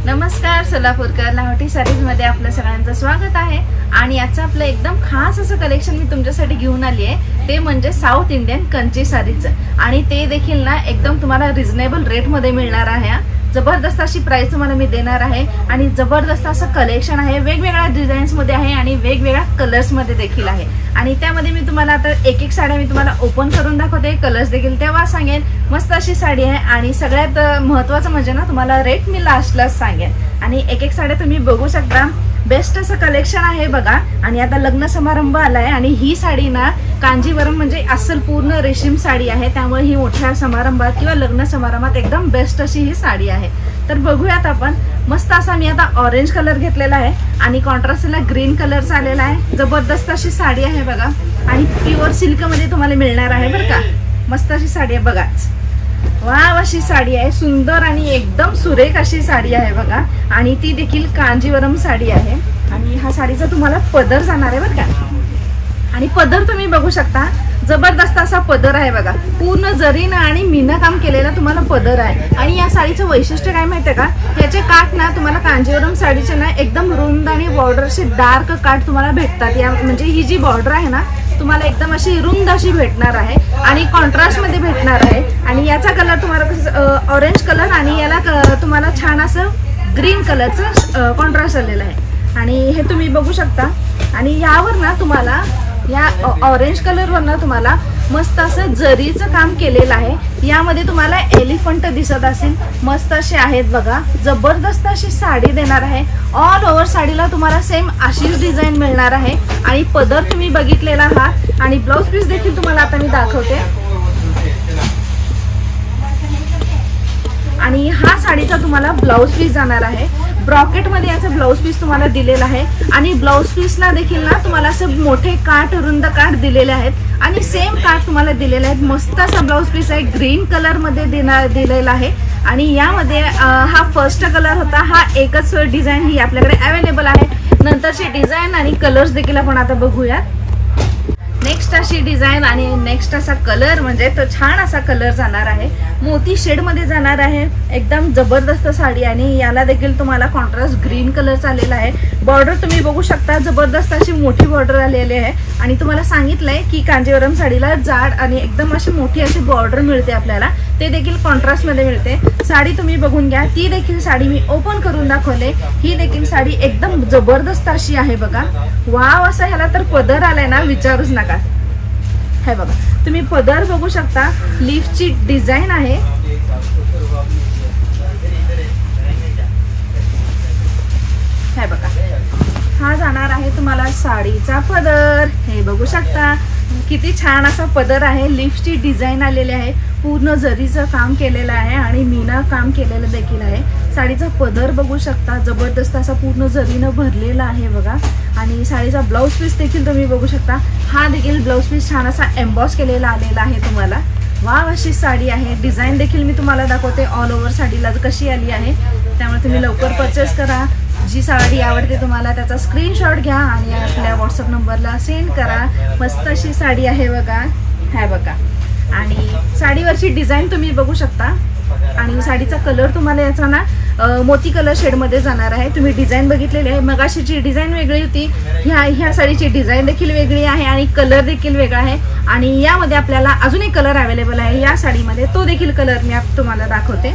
नमस्कार, सोलापूरकर लाहोटी साडीज मध्ये आपलं सगळ्यांचं स्वागत आहे। आणि आजचं आपलं एकदम खास असं कलेक्शन मी तुमच्यासाठी घेऊन आली आहे, ते म्हणजे साऊथ इंडियन कंची साडीचं। आणि ते देखील ना एकदम तुम्हाला रिजनेबल रेट मध्ये मिळणार आहे। जबरदस्त अशी प्राइस तुम्हाला मी देणार आहे आणि जबरदस्त असं कलेक्शन आहे, वेगवेगळ्या डिझाईन्स मध्ये आहे आणि वेगवेगळ्या कलर्स मध्ये देखील आहे। आणि त्यामध्ये मी तुम्हाला आता एक एक साड्या मी तुम्हाला ओपन करून दाखवते, कलर्स देखील तेव्हा सांगेन। मस्त अशी साडी आहे आणि सगळ्यात महत्त्वाचं म्हणजे ना तुम्हाला रेट मी लास्टला सांगेन। आणि एक एक साड्या तुम्ही बघू शकता, बेस्ट असं कलेक्शन आहे बघा। आणि आता लग्न समारंभ आलाय आणि ही साडी ना कांजीवरम म्हणजे अस्सल पूर्ण रेशीम साडी आहे, त्यामुळे ही मोठ्या समारंभात किंवा लग्न समारंभात एकदम बेस्ट अशी ही साडी आहे। तर बघूयात आपण। मस्त असा मी आता ऑरेंज कलर घेतलेला आहे आणि कॉन्ट्रास्टला ग्रीन कलर आलेला आहे। जबरदस्त अशी साडी आहे बघा आणि प्युअर सिल्क मध्ये तुम्हाला मिळणार आहे बरं का। मस्त अशी साडी आहे बघा, वाव अशी साडी आहे, सुंदर आणि एकदम सुरेख अशी साडी आहे बघा। आणि ती देखील कांजीवरम साडी आहे आणि हा साडीचा तुम्हाला पदर जाणार आहे बरं का। आणि पदर तुम्ही बघू शकता, जबरदस्त असा पदर आहे बघा, पूर्ण जरीनं आणि मीना काम केलेला तुम्हाला पदर आहे। आणि या साडीचं वैशिष्ट्य काय माहितीये का, याचे काठ ना तुम्हाला कांजीवरम साडीचे ना एकदम रुंद आणि बॉर्डरचे डार्क काठ तुम्हाला भेटतात। या म्हणजे ही जी बॉर्डर आहे ना तुम्हाला एकदम अशी रुंद अशी भेटणार आहे आणि कॉन्ट्रास्ट मध्ये भेटणार आहे। आणि याचा कलर तुम्हाला ऑरेंज कलर आणि याला तुम्हाला छान असं ग्रीन कलरचं कॉन्ट्रास्ट आलेलं आहे आणि हे तुम्ही बघू शकता। आणि यावर ना तुम्हाला या ऑरेंज कलर वर ना तुम्हाला मस्त असं जरीचं काम केलेलं आहे। यामध्ये तुम्हाला एलिफंट दिसत असेल, मस्त असे आहेत बघा। जबरदस्त अशी साडी देणार आहे, ऑल ओव्हर साडीला तुम्हाला सेम अशीच डिझाईन मिळणार आहे। आणि पदर तुम्ही बघितलेला आहात आणि ब्लाउज पीस देखील तुम्हाला आता मी दाखवते। आणि हा साडीचा तुम्हाला ब्लाउज पीस जाणार आहे, ब्रॉकेट मध्ये याचा ब्लाउज पीस तुम्हाला दिलेला आहे। आणि ब्लाउज पीसला देखील ना तुम्हाला असं मोठे काठ रुंद काठ दिलेले आहेत आणि सेम काठ तुम्हाला दिलेले आहेत। मस्त असा ब्लाउज पीस आहे, ग्रीन कलर मध्ये दिलेला आहे। आणि यामध्ये हा फर्स्ट कलर होता, हा एकच डिझाईन ही आपल्याकडे अवेलेबल आहे। नंतरची डिझाईन आणि कलर्स देखील आपण आता बघूयात। नेक्स्ट अशी डिझाईन आणि नेक्स्ट असा कलर म्हणजे तो छान असा कलर जाणार आहे, मोती शेड मध्ये जाणार आहे। एकदम जबरदस्त साडी आणि याला देखील तुम्हाला कॉन्ट्रास्ट ग्रीन कलर आलेला आहे। बॉर्डर तुम्ही बघू शकता, जबरदस्त अशी मोठी बॉर्डर आलेली आहे। आणि तुम्हाला सांगितलंय की कांजीवरम साडीला जाड आणि एकदम अशी मोठी अशी बॉर्डर मिळते आपल्याला, ते देखील कॉन्ट्रास्ट मध्ये मिळते। साडी तुम्ही बघून घ्या, ती देखील साडी मी ओपन करून दाखवले। ही देखील साडी एकदम जबरदस्त अशी आहे बघा, वाव असा ह्याला तर पदर आलाय ना विचारूच नका। हे बघा तुम्ही पदर बघू शकता, लीफची डिझाईन आहे। हे बघा हा जाणार आहे तुम्हाला साडीचा पदर, हे बघू शकता किती छान असा पदर आहे। लीफची डिझाईन आलेली आहे, पूर्ण जरीचं काम केलेलं आहे आणि मीना काम केलेलं देखील आहे। साडीचा पदर बघू शकता, जबरदस्त असा पूर्ण जरीनं भरलेला आहे बघा। आणि साडीचा ब्लाउज पीस देखील तुम्ही बघू शकता, हा देखील ब्लाउज पीस छान असा एम्बॉस केलेला आलेला आहे तुम्हाला। वाव अशी साडी आहे, डिझाईन देखील मी तुम्हाला दाखवते ऑल ओव्हर साडीला कशी आली आहे। त्यामुळे तुम्ही लवकर परचेस करा, जी साडी आवडते तुम्हाला त्याचा स्क्रीनशॉट घ्या आणि आपल्या व्हॉट्सअप नंबरला सेंड करा। मस्त अशी साडी आहे बघा, हे बघा। आणि साडीवरची डिझाईन तुम्ही बघू शकता आणि साडीचा कलर तुम्हाला याचा ना मोती कलर शेड मध्ये जाणार आहे। तुम्ही डिझाईन बघितलेली आहे, मगाशीची डिझाईन वेगळी होती, ह्या साडीची डिझाईन देखील वेगळी आहे आणि कलर देखील वेगळा आहे। आणि यामध्ये आपल्याला अजून एक कलर अवेलेबल आहे या साडीमध्ये, तो देखील कलर मी तुम्हाला दाखवते।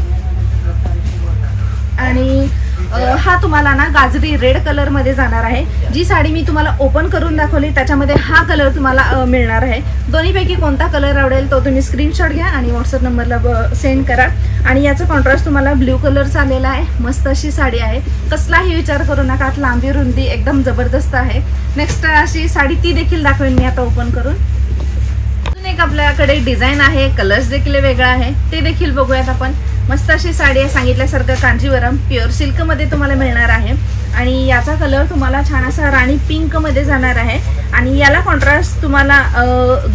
आणि हा तुम्हाला ना गाजरी रेड कलर मध्ये जाणार आहे। जी साडी मी तुम्हाला ओपन करून दाखवली त्याच्यामध्ये हा कलर तुम्हाला मिळणार आहे। दोन्हीपैकी कोणता कलर आवडेल तो तुम्ही स्क्रीनशॉट घ्या आणि व्हॉट्सअप नंबरला सेंड करा। आणि याचा कॉन्ट्रास्ट तुम्हाला ब्ल्यू कलरचा आलेला आहे। मस्त अशी साडी आहे, कसलाही विचार करू नका, लांबी रुंदी एकदम जबरदस्त आहे। नेक्स्ट अशी साडी ती देखील दाखवेन मी आता ओपन करून। अजून एक आपल्याकडे डिझाईन आहे, कलर्स देखील वेगळा आहे, ते देखील बघूयात आपण। मस्त अशी साडी आहे, सांगितल्यासारखं कांजीवरम प्युअर सिल्क मध्ये तुम्हाला मिळणार आहे। आणि याचा कलर तुम्हाला छान असा राणी पिंक मध्ये जाणार आहे आणि याला कॉन्ट्रास्ट तुम्हाला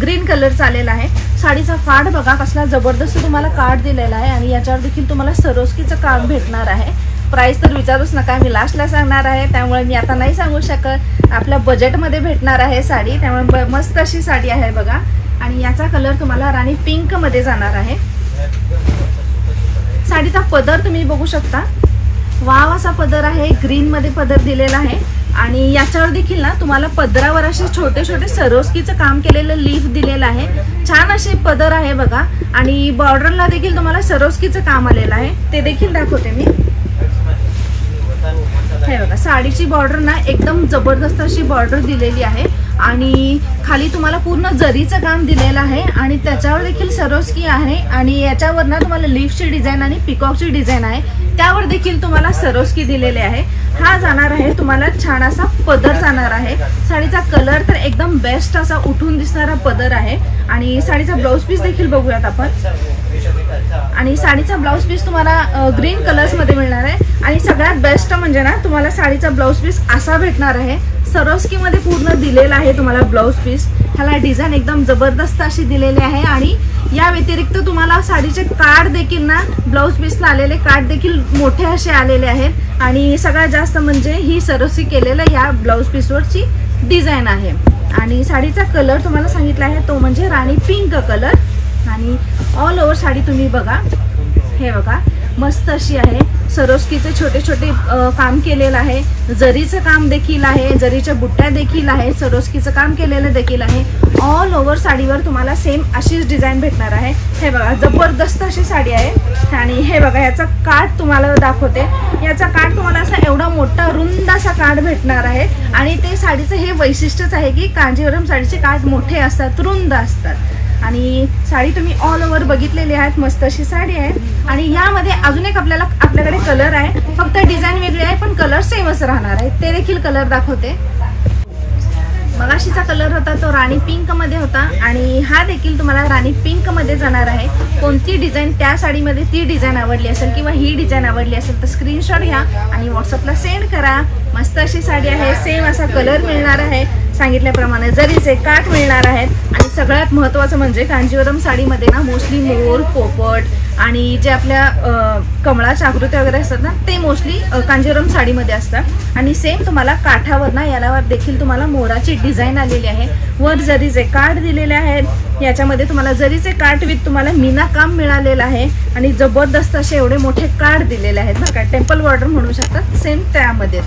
ग्रीन कलर आलेला आहे। साडीचा काठ बघा कसला जबरदस्त तुम्हाला काठ दिलेला आहे आणि याच्यावर देखील तुम्हाला सरोस्कीचं काम भेटणार आहे। प्राइस तर विचारूच नका, मी लास्टला सांगणार आहे, त्यामुळे मी आता नाही सांगू शकत। आपल्या बजेटमध्ये भेटणार आहे साडी, त्यामुळे मस्त अशी साडी आहे बघा। आणि याचा कलर तुम्हाला राणी पिंक मध्ये जाणार आहे। साडीचा पदर तुम्ही बघू शकता, वाव असा असा पदर आहे, ग्रीन मध्ये पदर दिलेला आहे आणि याच्यावर देखील ना तुम्हाला पदरावर असे छोटे छोटे सरोस्कीचं काम केलेलं लीफ दिलेलं आहे. छान असे पदर आहे बघा आणि बॉर्डरला देखील तुम्हाला सरोस्कीचं काम आलेलं आहे, ते देखील दाखवते मी. हे बघा साडीची बॉर्डर ना एकदम जबरदस्त अशी बॉर्डर दिलेली आहे आणि खाली तुम्हाला पूर्ण जरीचं काम दिलेलं आहे आणि त्याच्यावर देखील सरोस्की आहे आणि याच्यावर ना तुम्हाला लीफची डिझाईन आणि पिकॉकची डिझाईन आहे, त्यावर देखील तुम्हाला सरोस्की दिलेले आहे. हा जाणार आहे तुम्हाला छान असा पदर जाणार आहे. साडीचा कलर तर एकदम बेस्ट असा उठून दिसणारा पदर आहे आणि साडीचा ब्लाउज पीस देखील बघूयात आपण. आणि साडीचा ब्लाउज पीस तुम्हाला ग्रीन कलर्स मध्ये मिळणार आहे आणि सगळ्यात बेस्ट म्हणजे ना तुम्हाला साडीचा ब्लाउज पीस असा भेटणार आहे. सरोस्की मध्ये पूर्ण दिलेला आहे तुम्हाला ब्लाउज पीस. ह्याला डिझाईन एकदम जबरदस्त अशी दिलेली आहे आणि या व्यतिरिक्त तुम्हाला साडीचे कार्ड देखील ना ब्लाउज पीसला आलेले कार्ड देखील मोठे असे आलेले आहेत आणि सगळ्यात जास्त म्हणजे ही सरोस्की केलेलं या ब्लाउज पीसवरची डिझाईन आहे. आणि साडीचा कलर तुम्हाला सांगितला आहे तो म्हणजे राणी पिंक कलर आणि ऑल ओव्हर साडी तुम्ही बघा. हे बघा मस्त अशी आहे, सरोस्कीचे छोटे छोटे काम केलेलं आहे, जरीचं काम देखील आहे, जरीच्या बुट्ट्या देखील आहे, सरोस्कीचं काम केलेलं देखील आहे. ऑल ओव्हर साडीवर तुम्हाला सेम अशीच डिझाईन भेटणार आहे. हे बघा जबरदस्त अशी साडी आहे आणि हे बघा याचा काठ तुम्हाला दाखवते. याचा काठ तुम्हाला असा एवढा मोठा रुंद असा काठ भेटणार आहे आणि ते साडीचं हे वैशिष्ट्यच आहे की कांजीवरम साडीचे काठ मोठे असतात, रुंद असतात. आणि साडी तुम्ही ऑल ओव्हर बघितलेली आहेत, मस्त अशी साडी आहे. आणि यामध्ये अजून एक आपल्याकडे कलर आहे, फक्त डिझाईन वेगळी आहे पण कलर सेमच राहणार आहे, ते देखील कलर दाखवते. मगाशीचा कलर होता तो राणी पिंक मध्ये होता आणि हा देखील तुम्हाला राणी पिंक मध्ये जाणार आहे. कोणती डिझाईन त्या साडीमध्ये ती डिझाईन आवडली असेल किंवा ही डिझाईन आवडली असेल तर स्क्रीनशॉट घ्या आणि व्हॉट्सअपला सेंड करा. मस्त अशी साडी आहे, सेम असा कलर मिळणार आहे, सांगितल्याप्रमाणे जरीचे काठ मिळणार आहेत आणि सगळ्यात महत्त्वाचं म्हणजे कांजीवरम साडीमध्ये ना मोस्टली मोर, पोपट आणि जे आपल्या कमळाच्या आकृत्या वगैरे असतात ना ते मोस्टली कांजीवरम साडीमध्ये असतात. आणि सेम तुम्हाला काठावर ना यालावर देखील तुम्हाला मोराची डिझाईन आलेली आहे, वर जरीचे काठ दिलेले आहेत. याच्यामध्ये तुम्हाला जरीचे काठ विथ तुम्हाला मीना काम मिळालेलं आहे आणि जबरदस्त असे एवढे मोठे काठ दिलेले आहेत बरं का, टेम्पल बॉर्डर म्हणू शकतात सेम त्यामध्येच.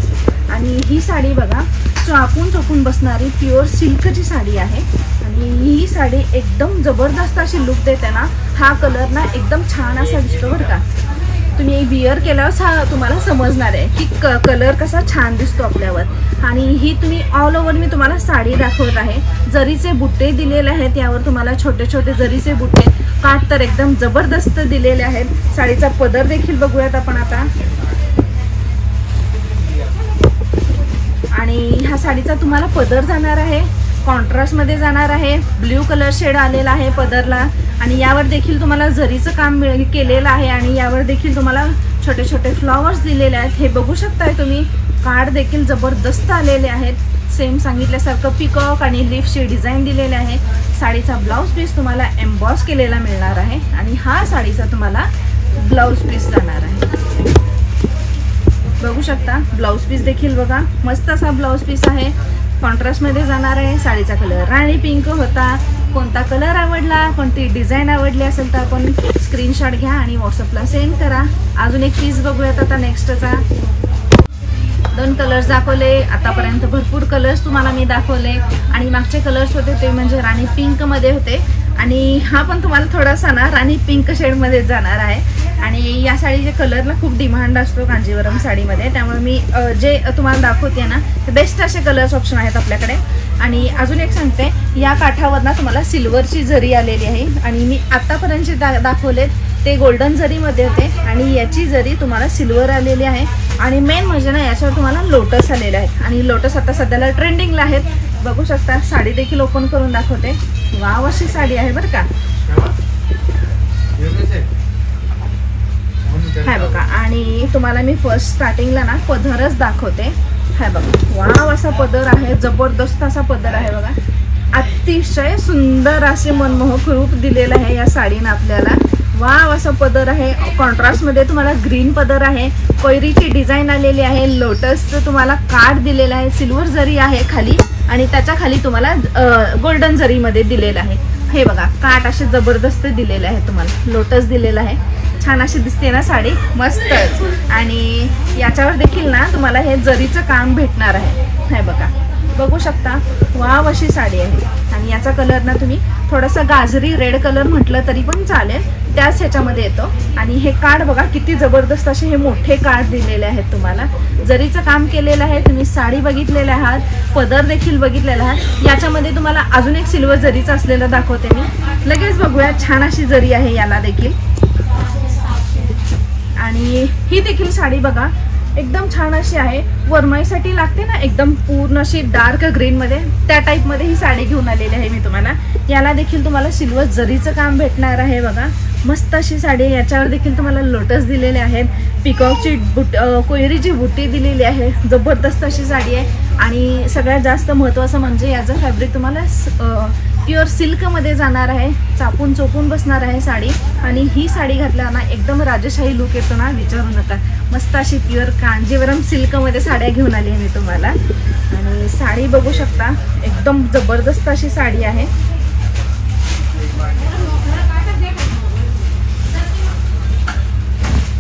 आणि ही साडी बघा चोपून बसणारी प्युअर सिल्कची साडी आहे आणि ही साडी एकदम जबरदस्त अशी लुक देते ना. हा कलर ना एकदम छान असा दिसतो बरं का, तुम्ही विअर केल्यावर तुम्हाला समजणार आहे की कलर कसा छान दिसतो आपल्यावर. आणि ही तुम्ही ऑल ओव्हर मी तुम्हाला साडी दाखवत आहे, जरीचे बुट्टे दिलेले आहेत, यावर तुम्हाला छोटे छोटे जरीचे बुट्टे, काठ तर एकदम जबरदस्त दिलेले आहेत. साडीचा पदर देखील बघूयात आपण आता. आणि ह्या साडीचा तुम्हाला पदर जाणार आहे कॉन्ट्रास्ट मध्ये जाणार आहे, ब्ल्यू कलर शेड आलेला आहे पदरला आणि यावर देखील तुम्हाला जरीचं काम केलेलं आहे आणि यावर देखील तुम्हाला छोटे छोटे फ्लॉवर्स दिलेले आहेत. हे बघू शकताय तुम्ही, कार्ड देखील जबरदस्त आलेले आहेत, सेम सांगितल्यासारखं पिकॉक आणि लीफची डिझाईन दिलेले आहे. साडीचा ब्लाउज पीस तुम्हाला एम्बॉस केलेला मिळणार आहे आणि हा साडीचा तुम्हाला ब्लाउज पीस जाणार आहे. बघू शकता ब्लाउज पीस देखील बघा मस्त असा ब्लाउज पीस आहे, कॉन्ट्रास्ट मध्ये जाणार आहे. साडीचा कलर राणी पिंक होता. कोणता कलर आवडला, कोणती डिझाईन आवडली असेल तर आपण स्क्रीनशॉट घ्या आणि व्हॉट्सअपला सेंड करा. अजून एक पीस बघूयात आता नेक्स्टचा. 2 कलर्स दाखवले आतापर्यंत, भरपूर कलर्स तुम्हाला मी दाखवले आणि मागचे कलर्स होते ते म्हणजे राणी पिंक मध्ये होते आणि हा पण तुम्हाला थोडासा ना राणी पिंक शेड मध्ये जाणार आहे. आणि या साडीच्या कलरला खूप डिमांड असतो कांजीवरम साडीमध्ये, त्यामुळे मी जे तुम्हाला दाखवते ना ते बेस्ट असे कलर्स ऑप्शन आहेत आपल्याकडे. आणि अजून एक सांगते, या काठावर ना तुम्हाला सिल्वरची जरी आलेली आहे आणि मी आतापर्यंत जे दाखवलेत ते गोल्डन जरीमध्ये होते आणि याची जरी तुम्हाला सिल्वर आलेली आहे. आणि मेन म्हणजे ना याच्यावर तुम्हाला लोटस आलेले आहेत आणि लोटस आता सध्याला ट्रेंडिंगला आहेत. बघू शकता, साडी देखील ओपन करून दाखवते. वाव अशी साडी आहे बरं का. हाय बघा, आणि तुम्हाला मी फर्स्ट स्टार्टिंगला ना पदरच दाखवते. हाय बघा, वाव असा पदर आहे, जबरदस्त असा पदर आहे बघा. अतिशय सुंदर असे मनमोहक रूप दिलेलं आहे या साडीनं आपल्याला. वाव असा पदर आहे, कॉन्ट्रास्ट मध्ये तुम्हाला ग्रीन पदर आहे, कोयरीची डिझाईन आलेली आहे, लोटसचं तुम्हाला कार्ड दिलेलं आहे, सिल्वर जरी आहे खाली आणि त्याच्या खाली तुम्हाला गोल्डन जरी मध्ये दिलेलं आहे. हे बघा, काठ असे जबरदस्त दिलेले आहे, तुम्हाला लोटस दिलेला आहे. छान अशी दिसते ना साडी, मस्तच। आणि याच्यावर देखील ना तुम्हाला हे जरीचं काम भेटणार आहे, हे बघा, बघू शकता, वाव अशी साडी आहे। आणि याचा कलर ना तुम्ही थोडासा गाजरी रेड कलर म्हटलं तरी पण चालेल, त्याच ह्याच्यामध्ये येतो। आणि हे कार्ड बघा किती जबरदस्त असे हे मोठे कार्ड दिलेले आहेत तुम्हाला, जरीचं काम केलेलं आहे। तुम्ही साडी बघितलेले आहात, पदर देखील बघितलेला आहात। याच्यामध्ये तुम्हाला अजून एक सिल्वर जरीचं असलेलं दाखवते मी, लगेच बघूया। छान अशी जरी आहे याला देखील। आणि ही देखील साडी बघा एकदम छान अशी आहे, वरमाईसाठी लागते ना एकदम पूर्ण अशी डार्क ग्रीन मध्ये, त्या टाइप मध्ये ही साडी घेऊन आलेली आहे मी तुम्हाला। याला देखील तुम्हाला सिल्वर जरीचं काम भेटणार आहे बघा, मस्त अशी साडी आहे। याच्यावर देखील तुम्हाला लोटस दिलेले आहेत, पिकॉकची कोयरीची बुट्टी दिलेली आहे, जबरदस्त अशी साडी आहे। आणि सगळ्यात जास्त महत्त्वाचं म्हणजे याचं फॅब्रिक तुम्हाला प्युअर सिल्कमध्ये जाणार आहे, चापून चोपून बसणार आहे साडी। आणि ही साडी घातल्यावर ना एकदम राजशाही लुक येतो ना, विचारू नका। मस्त अशी प्युअर कांजीवरम सिल्कमध्ये साड्या घेऊन आली आहे मी तुम्हाला। आणि साडी बघू शकता, एकदम जबरदस्त अशी साडी आहे।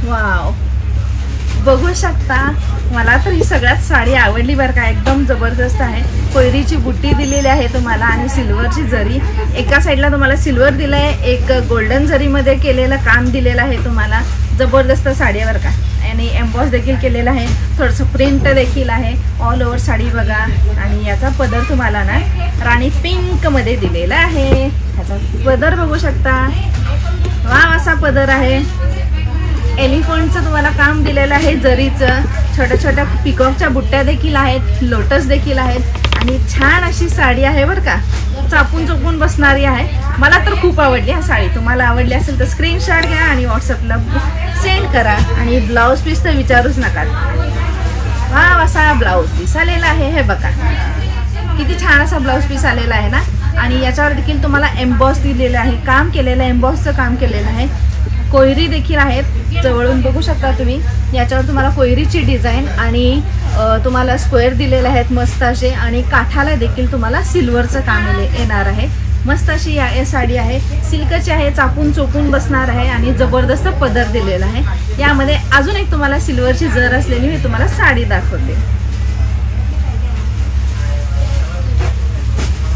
वाव, बघू शकता, मला तर ही सगळ्यात साडी आवडली बरं का, एकदम जबरदस्त आहे। कोयरीची बुट्टी दिलेली आहे तुम्हाला आणि सिल्वरची जरी, एका साईडला तुम्हाला सिल्वर दिलंय, एक गोल्डन जरीमध्ये केलेलं काम दिलेलं आहे तुम्हाला, जबरदस्त साडी बरं का। आणि एम्बॉस देखील केलेलं आहे, थोडंसं प्रिंट देखील आहे, ऑल ओव्हर साडी बघा। आणि याचा पदर तुम्हाला ना राणी पिंक मध्ये दिलेला आहे, याचा पदर बघू शकता, वाव असा पदर आहे। एलिफंटचं तुम्हाला काम दिलेलं आहे जरीचं, छोट्या छोट्या पिकॉकच्या बुट्ट्या देखील आहेत, लोटस देखील आहेत। आणि छान अशी साडी आहे बरं का, चापून चोपून बसणारी आहे। मला तर खूप आवडली हा साडी, तुम्हाला आवडली असेल तर स्क्रीनशॉट घ्या आणि व्हॉट्सअपला सेंड करा। आणि ब्लाऊज पीस तर विचारूच नका, वाव असा ब्लाऊज पीस आलेला आहे, हे बघा किती छान असा ब्लाऊज पीस आलेला आहे ना। आणि याच्यावर देखील तुम्हाला एम्बॉस दिलेलं आहे, काम केलेलं आहे, एम्बॉसचं काम केलेलं आहे। कोयरी देखील आहेत, जवळून बघू शकता तुम्ही, याच्यावर तुम्हाला कोयरीची डिझाईन आणि तुम्हाला स्क्वेअर दिलेले आहेत मस्त असे। आणि काठाला देखील तुम्हाला सिल्वरचं काम येणार आहे, मस्त अशी साडी आहे, सिल्कची आहे, चापून चोपून बसणार आहे आणि जबरदस्त पदर दिलेला आहे। यामध्ये अजून एक तुम्हाला सिल्वरची जर असलेली मी तुम्हाला साडी दाखवते।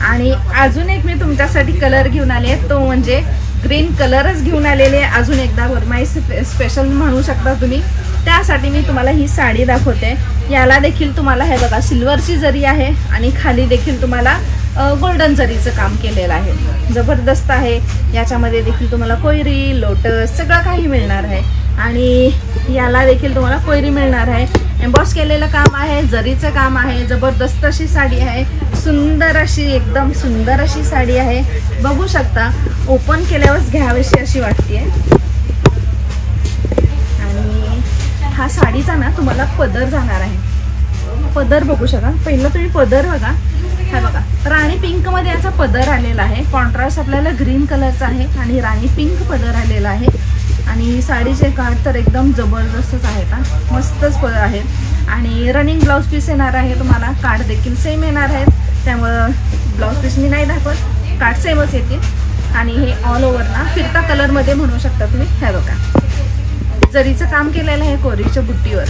आणि अजून एक मी तुमच्यासाठी कलर घेऊन आले आहे, तो म्हणजे ग्रीन कलरच घेऊन आलेले अजून एकदा वरमाई स्पेशल म्हणू शकता तुम्ही, त्यासाठी मी तुम्हाला ही साडी दाखवते। याला देखील तुम्हाला हे बघा सिल्वरची जरी आहे आणि खाली देखील तुम्हाला गोल्डन जरीचं काम केलेलं आहे, जबरदस्त आहे। याच्यामध्ये देखील तुम्हाला कोयरी लोटस सगळं काही मिळणार आहे। आणि याला देखील तुम्हाला कोयरी मिळणार आहे, एम्बॉस केलेलं काम आहे, जरीचं काम आहे, जबरदस्त अशी साडी आहे, सुंदर अशी, एकदम सुंदर अशी साडी आहे, बघू शकता। ओपन केल्यावरच घ्यावीशी अशी वाटते। आणि हा साडीचा ना तुम्हाला पदर जाणार आहे, पदर बघू शकता, पहिलं तुम्ही पदर बघा, हा बघा राणी पिंक मध्ये याचा पदर आलेला आहे, कॉन्ट्रास्ट आपल्याला ग्रीन कलरचा आहे आणि राणी पिंक पदर आलेला आहे। आणि साडीचे काठ तर एकदम जबरदस्तच आहेत, मस्तच पदर आहेत। आणि रनिंग ब्लाऊज पीस येणार आहे तुम्हाला, काठ देखील सेम येणार आहेत, त्यामुळं ब्लाऊज पीस मी नाही दाखवत, काठ सेमच येतील। आणि हे ऑल ओव्हर ना फिरता कलर मध्ये म्हणू शकता तुम्ही, हे बघा जरीचं काम केलेलं आहे कोरीच्या बुट्टीवर,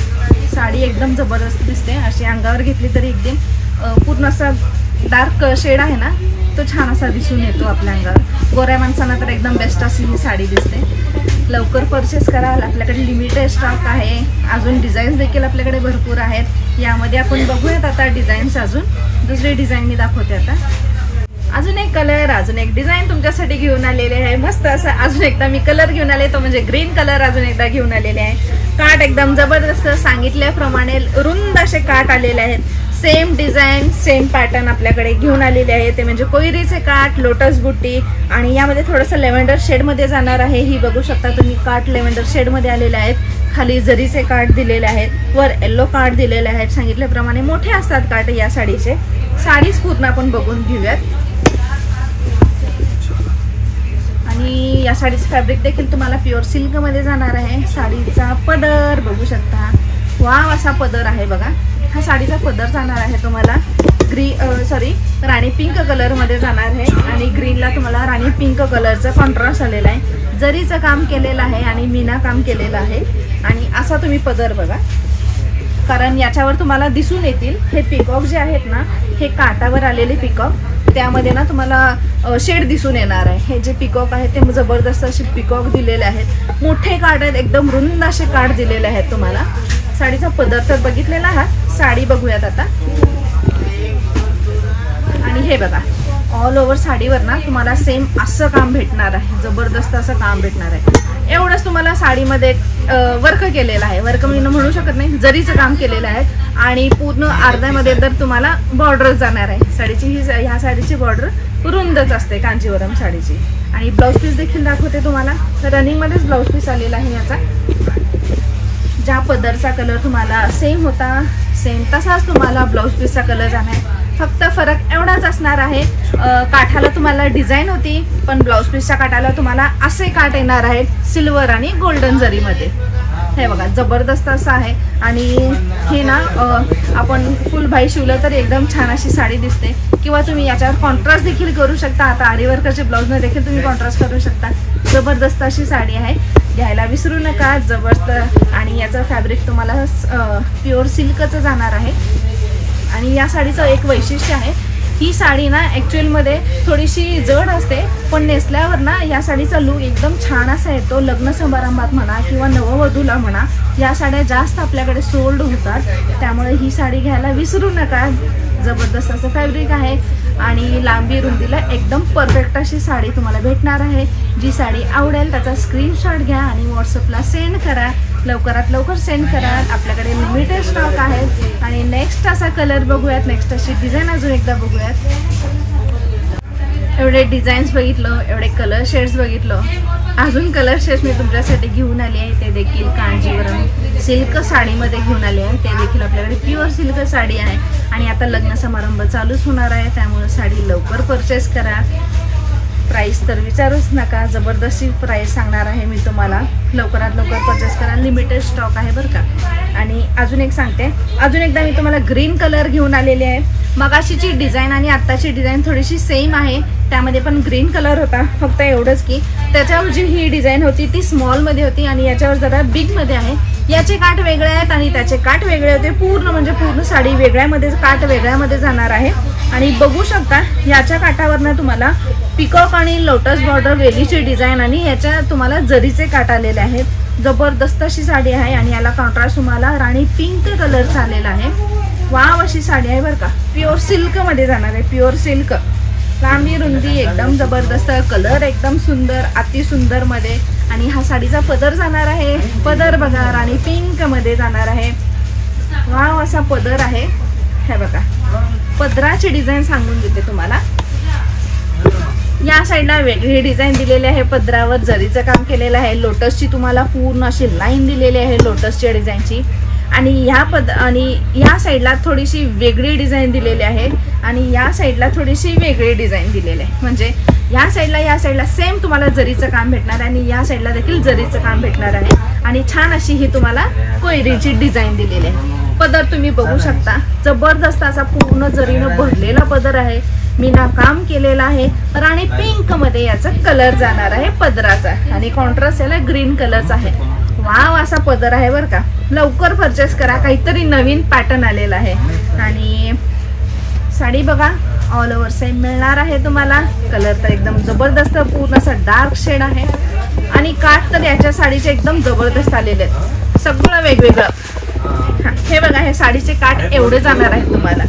साडी एकदम जबरदस्त दिसते, अशी अंगावर घेतली तरी एकदम पूर्ण असा डार्क शेड आहे ना तो छान असा दिसून येतो आपल्या अंगावर। गोऱ्या माणसांना तर एकदम बेस्ट अशी ही साडी दिसते, लवकर परचेस कराल, आपल्याकडे लिमिटेड स्टॉक आहे, अजून डिझाईन्स देखील आपल्याकडे भरपूर आहेत। यामध्ये आपण बघूयात आता डिझाईन्स, अजून दुसरी डिझाईन मी दाखवते आता। अजून एक कलर, अजून एक डिझाईन तुमच्यासाठी घेऊन आलेले आहे, मस्त असं अजून एकदा मी कलर घेऊन आले, तो म्हणजे ग्रीन कलर अजून एकदा घेऊन आलेले आहे। काठ एकदम जबरदस्त सांगितल्याप्रमाणे रुंद असे काठ आलेले आहेत, सेम डिझाईन सेम पॅटर्न आपल्याकडे घेऊन आलेले आहे, ते म्हणजे कोयरीचे काठ, लोटस बुट्टी। आणि यामध्ये थोडंसं लेव्हेंडर शेडमध्ये जाणार आहे, ही बघू शकता तुम्ही, काठ लेव्हेंडर शेडमध्ये आलेले आहेत, खाली जरीचे काठ दिलेले आहेत, वर येलो काठ दिलेले आहेत, सांगितल्याप्रमाणे मोठे असतात काठ या साडीचे। साडीच पूर्ण आपण बघून घेऊयात। आणि या साडीचं फॅब्रिक देखील तुम्हाला प्युअर सिल्कमध्ये जाणार आहे। साडीचा पदर बघू शकता, वाव असा पदर आहे बघा, हा साडीचा पदर जाणार आहे तुम्हाला राणी पिंक कलर मध्ये जाणार आहे। आणि ग्रीनला तुम्हाला राणी पिंक कलरचा कॉन्ट्रास्ट आलेला आहे, जरीचं काम केलेलं आहे आणि मीना काम केलेलं आहे। आणि असा तुम्ही पदर बघा, कारण याच्यावर तुम्हाला दिसून येतील हे पिकॉक जे आहेत ना, हे काटावर आलेले पिकॉक, त्यामध्ये ना तुम्हाला शेड दिसून येणार आहे। हे जे पिकॉक आहे ते जबरदस्त असे पिकॉक दिलेले आहेत, मोठे काठ आहेत, एकदम रुंद असे काठ दिलेले आहेत तुम्हाला। साडीचा पदर तर बघितलेला आहात, साडी बघूयात आता। आणि हे बघा, ऑल ओव्हर साडीवर ना तुम्हाला सेम असं काम भेटणार आहे, जबरदस्त असं काम भेटणार आहे। एवढंच तुम्हाला साडीमध्ये वर्क केलेलं आहे, वर्क मी म्हणू शकत नाही, जरीचं काम केलेलं आहे। आणि पूर्ण अर्ध्यामध्ये तर तुम्हाला बॉर्डर जाणार आहे साडीची। ह्या साडीची बॉर्डर रुंदच असते कांजीवरम साडीची। आणि ब्लाऊज पीस देखील दाखवते तुम्हाला, रनिंगमध्येच ब्लाऊज पीस आलेला आहे याचा। ज्या पदरचा कलर तुम्हाला सेम होता, सेम तसाच तुम्हाला ब्लाऊज पीसचा कलर जाणार। फक्त फरक एवढाच असणार आहे, काठाला तुम्हाला डिझाईन होती, पण ब्लाऊज पीसच्या काठाला तुम्हाला असे काठ येणार आहेत सिल्वर आणि गोल्डन जरीमध्ये। हे बघा, जबरदस्त असं आहे। आणि हे ना आपण फुल भाई शिवलं तर एकदम छान अशी साडी दिसते, किंवा तुम्ही याच्यावर कॉन्ट्रास्ट देखील करू शकता। आता आरी वर्करचे ब्लाऊजने देखील तुम्ही कॉन्ट्रास्ट करू शकता। जबरदस्त अशी साडी आहे, घ्यायला विसरू नका, जबरदस्त। आणि याचं फॅब्रिक तुम्हाला प्युअर सिल्कचं जाणार आहे। आणि या साडीचं एक वैशिष्ट्य आहे, ही साडी ना ॲक्च्युअलमध्ये थोडीशी जड असते, पण नेसल्यावर ना या साडीचा लुक एकदम छान असा येतो। लग्न समारंभात म्हणा किंवा नववधूला म्हणा, या साड्या जास्त आपल्याकडे सोल्ड होतात, त्यामुळे ही साडी घ्यायला विसरू नका। जबरदस्त असं फॅब्रिक आहे आणि लांबी रुंदीला एकदम परफेक्ट अशी साडी तुम्हाला भेटणार आहे। जी साडी आवडेल त्याचा स्क्रीनशॉट घ्या आणि व्हॉट्सअपला सेंड करा, लवकरात लवकर सेंड करा। आपल्याकडे लिमिटेड स्टॉक आहे। आणि नेक्स्ट असा कलर बघूयात, नेक्स्ट अशी डिझाईन अजून एकदा बघूयात। एवढे डिझाईन्स बघितलं, एवढे कलर शेड्स बघितलं, अजून कलर शेड्स मी तुमच्यासाठी घेऊन आली आहे, ते देखील कांजीवरम सिल्क साडीमध्ये घेऊन आले आहे। ते देखील आपल्याकडे प्युअर सिल्क साडी आहे आणि आता लग्न समारंभ चालूच होणार आहे, त्यामुळे साडी लवकर परचेस करा। प्राइस तर विचारूच नका, जबरदस्ती प्राइस सांगणार आहे मी तुम्हाला, लवकरात लवकर परचेस करा, लिमिटेड स्टॉक आहे बरं का। आणि अजून एक सांगते, अजून एकदा मी तुम्हाला ग्रीन कलर घेऊन आलेली आहे। मगाशीची डिझाईन आणि आत्ताची डिझाईन थोडीशी सेम आहे, त्यामध्ये पण ग्रीन कलर होता, फक्त एवढंच की त्याच्यावर जी ही डिझाईन होती ती स्मॉलमध्ये होती आणि याच्यावर जरा बिगमध्ये आहे। याचे काठ वेगळे आहेत आणि त्याचे काठ वेगळे होते, पूर्ण म्हणजे पूर्ण साडी वेगळ्यामध्ये, काठ वेगळ्यामध्ये जाणार आहे। आणि बघू शकता याच्या काठावरनं तुम्हाला पिकॉक आणि लोटस बॉर्डर वेलीची डिझाईन आणि याच्या तुम्हाला जरीचे काठ आलेले आहेत। जबरदस्त अशी साडी आहे आणि याला कॉन्ट्रास्ट तुम्हाला राणी पिंक कलरचा आलेला आहे। वाव अशी साडी आहे बरं का, प्युअर सिल्कमध्ये जाणार आहे, प्युअर सिल्क। लांबी रुंदी एकदम जबरदस्त, कलर एकदम सुंदर, अति सुंदर मध्ये। आणि हा साडीचा पदर जाणार आहे, पदर बघा राणी पिंक मध्ये जाणार आहे। वाव असा पदर आहे, हे बघा। पदराची डिझाईन सांगून देते तुम्हाला, या साईडला वेगळी डिझाईन दिलेली आहे, पदरावर जरीचं काम केलेलं आहे, लोटसची तुम्हाला पूर्ण अशी लाईन दिलेली आहे लोटसच्या डिझाईनची। आणि या साईडला थोडीशी वेगळी डिझाईन दिलेली आहे आणि या साईडला थोडीशी वेगळी डिझाईन दिलेली आहे। म्हणजे या साईडला सेम तुम्हाला जरीचं काम भेटणार आहे आणि या साईडला देखील जरीचं काम भेटणार आहे। आणि छान अशी ही तुम्हाला कोयरीची डिझाईन दिलेली आहे। पदर तुम्ही बघू शकता, जबरदस्त असा पूर्ण जरीनं भरलेला पदर आहे, मीना काम केलेला आहे। राणी पिंक मध्ये याचा कलर जाणार आहे पदराचा आणि कॉन्ट्रास्ट याला ग्रीन कलरचा आहे। वाव असा पदर आहे बरं का, लवकर परचेस करा, काहीतरी नवीन पॅटर्न आलेला आहे। आणि साडी बघा ऑल ओव्हर सेम मिळणार आहे तुम्हाला। कलर तर एकदम जबरदस्त, पूर्ण असा डार्क शेड आहे आणि काठ तर याच्या साडीचे एकदम जबरदस्त आलेले आहेत, सगळं वेगवेगळं। हे बघा, हे साडीचे काठ एवढे जाणार आहेत तुम्हाला,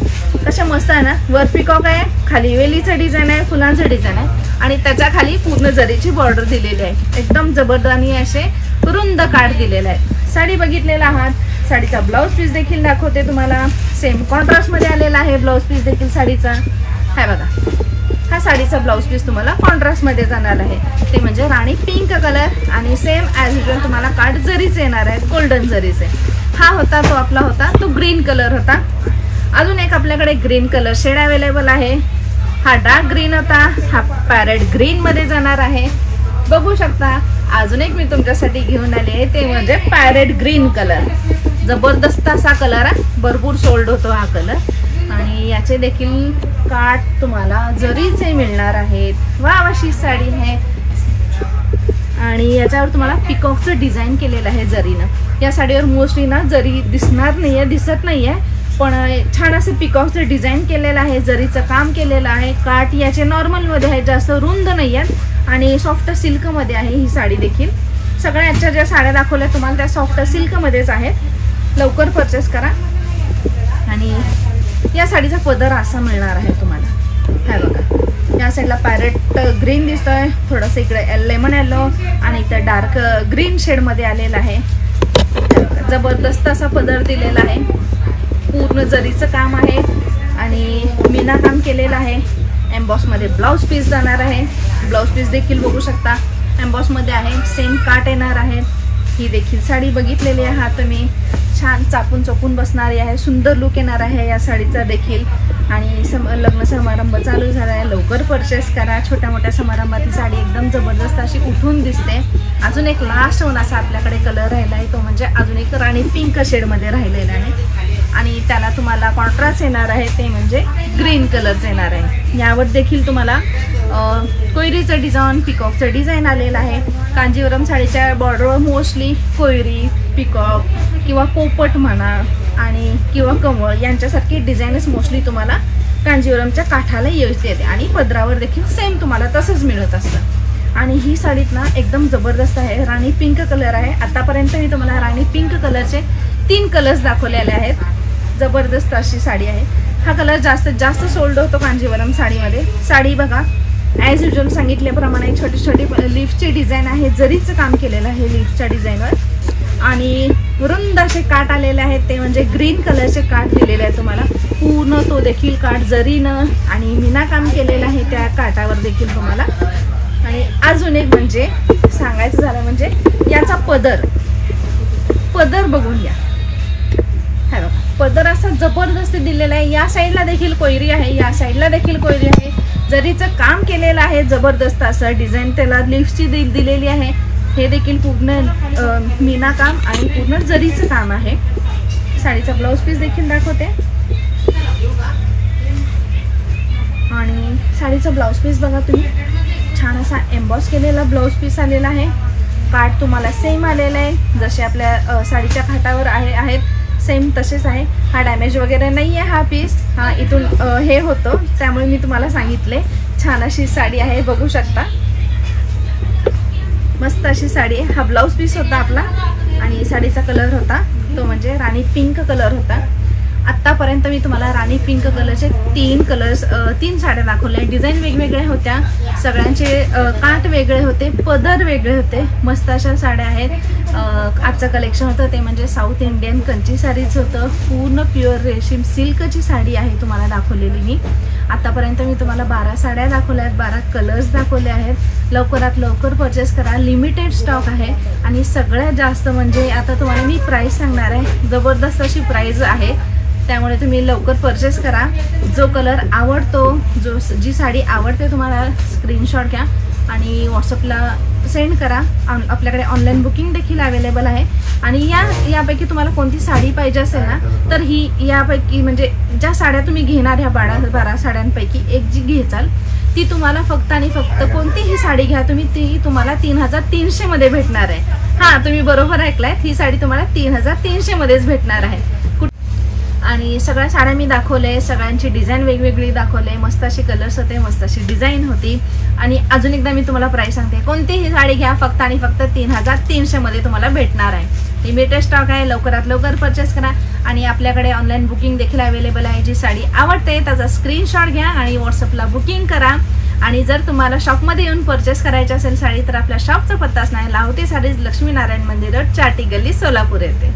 कसे मस्त आहे ना। वर पिकॉक आहे, खाली वेलीचं डिझाईन आहे, फुलांचं डिझाईन आहे आणि त्याच्या खाली पूर्ण जरीची बॉर्डर दिलेली आहे। एकदम जबरदस्त आणि असे रुंद काठ दिलेले आहे। साडी बघितलेला आहात, साडीचा ब्लाऊज पीस देखील दाखवते तुम्हाला, सेम कॉन्ट्रास्ट मध्ये आलेला आहे ब्लाऊज पीस देखील साडीचा। हा बघा, हा साडीचा ब्लाऊज पीस तुम्हाला कॉन्ट्रास्ट मध्ये जाणार आहे, ते म्हणजे राणी पिंक कलर आणि सेम ॲज युजल तुम्हाला काठ जरीचे येणार आहेत, गोल्डन जरीचे। हा होता तो आपला होता तो ग्रीन कलर होता। अजून एक आपल्याकडे ग्रीन कलर शेड अवेलेबल आहे, हा डार्क ग्रीन होता, हा पॅरेट ग्रीन मध्ये जाणार आहे। बघू शकता अजून एक मी तुमच्यासाठी घेऊन आले आहे, ते म्हणजे पॅरेट ग्रीन कलर। जबरदस्त असा कलर आहे, भरपूर सोल्ड होतो हा कलर आणि याचे देखील काठ तुम्हाला जरीचे मिळणार आहेत। वाव अशी साडी आहे, आणि याच्यावर तुम्हाला पिकॉकचं डिझाईन केलेलं आहे जरीनं। या साडीवर मोस्टली ना जरी दिसणार नाहीये, दिसत नाहीये, पण छान असं पिकॉकचं डिझाईन केलेलं आहे, जरीचं काम केलेलं आहे। काठ याचे नॉर्मलमध्ये आहे, जास्त रुंद नाही आहेत आणि सॉफ्ट सिल्कमध्ये आहे ही साडी देखील। सगळ्या आजच्या ज्या साड्या दाखवल्या तुम्हाला त्या सॉफ्ट सिल्कमध्येच आहेत, लवकर परचेस करा। आणि या साडीचा पदर असा मिळणार आहे तुम्हाला। हा बघा, या साईडला पॅरेट ग्रीन दिसतोय, थोडंसं इकडे लेमन येलो आणि इथं डार्क ग्रीन शेडमध्ये आलेला आहे। जबरदस्त असा पदर दिलेला आहे, पूर्ण जरीचं काम आहे आणि मीना काम केलेलं आहे। एम्बॉसमध्ये ब्लाउज पीस जाणार आहे, ब्लाउज पीस देखील बघू शकता एम्बॉसमध्ये आहे, सेम काट येणार आहे। ही देखील साडी बघितलेली आहे तुम्ही, छान चापून चोपून बसणारी आहे, सुंदर लुक येणार आहे या साडीचा देखील। आणि लग्न समारंभ चालू झाला आहे, लवकर परचेस करा। छोट्या मोठ्या समारंभात ही साडी एकदम जबरदस्त अशी उठून दिसते। अजून एक लास्ट वन असा आपल्याकडे कलर राहिला आहे, तो म्हणजे अजून एक राणी पिंक शेडमध्ये राहिलेला आहे आणि त्याला तुम्हाला कॉन्ट्रास्ट येणार आहे, ते म्हणजे ग्रीन कलरचं येणार आहे। यावर देखील तुम्हाला कोयरीचं डिझाईन, पिकॉकचं डिझाईन आलेलं आहे। कांजीवरम साडीच्या बॉर्डरवर मोस्टली कोयरी, पिकॉक किंवा पोपट म्हणा आणि किंवा कमळ यांच्यासारखी डिझाईनच मोस्टली तुम्हाला कांजीवरमच्या काठाला यूज येते आणि पदरावर देखील सेम तुम्हाला तसंच मिळत असतं। आणि ही साडीत ना एकदम जबरदस्त आहे, राणी पिंक कलर आहे। आतापर्यंत मी तुम्हाला राणी पिंक कलरचे 3 कलर्स दाखवलेले आहेत, जबरदस्त अशी साडी आहे। हा कलर जास्तीत जास्त सोल्ड होतो कांजीवरम साडीमध्ये। साडी बघा ॲज युजल सांगितल्याप्रमाणे छोटी छोटी लीफची डिझाईन आहे, जरीचं काम केलेलं आहे लीफच्या डिझाईनवर आणि रुंद असे काठ आलेले आहेत, ते म्हणजे ग्रीन कलरचे काठ दिलेले आहेत तुम्हाला। पूर्ण तो देखील काठ जरीनं आणि मीना काम केलेलं आहे त्या काठावर देखील तुम्हाला। आणि अजून एक म्हणजे सांगायचं झालं म्हणजे याचा पदर बघून घ्या, पदर असा जबरदस्त दिलेला आहे। या साईडला देखील कोयरी आहे, या साईडला देखील कोयरी आहे, जरीचं काम केलेलं आहे जबरदस्त असं डिझाईन त्याला लीफची दिलेली आहे। हे देखील पूर्ण मीना काम आणि पूर्ण जरीचं काम आहे। साडीचा ब्लाउज पीस देखील दाखवते आणि साडीचा ब्लाउज पीस बघा तुम्ही, छान असा एम्बॉस केलेला ब्लाउज पीस आलेला आहे। काठ तुम्हाला सेम आलेला आहे, जसे आपल्या साडीच्या खाटावर आहेत सेम तसेच आहे। हा डॅमेज वगैरे नाही आहे हा पीस, हा इथून हे होतं त्यामुळे मी तुम्हाला सांगितले। छान अशी साडी आहे, बघू शकता मस्त अशी साडी आहे। हा ब्लाउज पीस होता आपला आणि साडीचा कलर होता तो म्हणजे राणी पिंक कलर होता। आत्तापर्यंत मी तुम्हाला राणी पिंक कलरचे 3 साड्या दाखवल्या, डिझाईन वेगवेगळ्या होत्या, सगळ्यांचे काठ वेगळे होते, पदर वेगळे होते, मस्त अशा साड्या आहेत। आजचं कलेक्शन होतं ते म्हणजे साऊथ इंडियन कंची साडीच होतं, पूर्ण प्युअर रेशीम सिल्कची साडी आहे तुम्हाला दाखवलेली मी। आतापर्यंत मी तुम्हाला 12 साड्या दाखवल्या आहेत, 12 कलर्स दाखवले आहेत। लवकरात लवकर परचेस करा, लिमिटेड स्टॉक आहे आणि सगळ्यात जास्त म्हणजे आता तुम्हाला मी प्राइस सांगणार आहे, जबरदस्त अशी प्राइस आहे, त्यामुळे तुम्ही लवकर परचेस करा। जो कलर आवडतो, जी साडी आवडते तुम्हाला स्क्रीनशॉट घ्या आणि व्हॉट्सअपला सेंड करा। आपल्याकडे ऑनलाईन बुकिंग देखील अवेलेबल आहे आणि यापैकी तुम्हाला कोणती साडी पाहिजे असेल ना तर ही यापैकी म्हणजे ज्या साड्या तुम्ही घेणार ह्या 12 साड्यांपैकी एक जी घेचाल ती तुम्हाला फक्त आणि फक्त कोणतीही साडी घ्या तुम्ही, ती तुम्हाला 3300 मध्ये भेटणार आहे। हा तुम्ही बरोबर ऐकलाय, ही साडी तुम्हाला 3300 मध्येच भेटणार आहे। आणि सगळ्या साड्या मी दाखवले, सगळ्यांची डिझाईन वेगवेगळी दाखवले, मस्त अशी कलर्स होते, मस्त अशी डिझाईन होती। आणि अजून एकदा मी तुम्हाला प्राइस सांगते, कोणतीही साडी घ्या फक्त आणि फक्त 3300 मध्ये तुम्हाला भेटणार आहे। लिमिटेड स्टॉक आहे, लवकरात लवकर परचेस करा आणि आपल्याकडे ऑनलाईन बुकिंग देखील अवेलेबल आहे। जी साडी आवडते त्याचा स्क्रीनशॉट घ्या आणि व्हॉट्सअपला बुकिंग करा। आणि जर तुम्हाला शॉपमध्ये येऊन परचेस करायची असेल साडी तर आपल्या शॉपचा पत्ता असणार लाहोटी साडीज, लक्ष्मीनारायण मंदिर रोड, चाटी गल्ली, सोलापूर येथे।